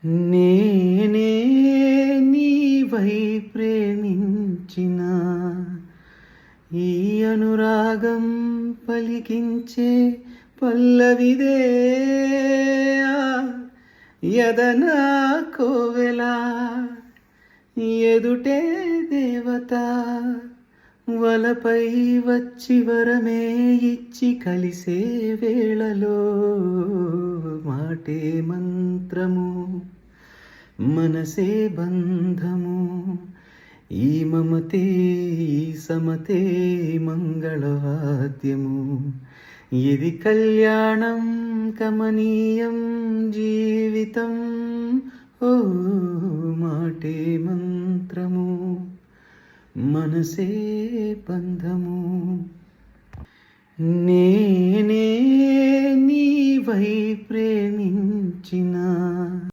నేనే నీవై ప్రేమించిన ఈ అనురాగం పలికించే పల్లవిదే యదనా కోవెలా ఎదుటే దేవత వలపై వచ్చి వరమే ఇచ్చి కలిసే వేళలో మాటే మంత్రము మనసే బంధము ఈ మమతే ఈ సమతే మంగళవాద్యము ఇది కళ్యాణం కమనీయం జీవితం ఓ మాటే మంత్రము మనసే బంధము నేనే నీవై ప్రేమించిన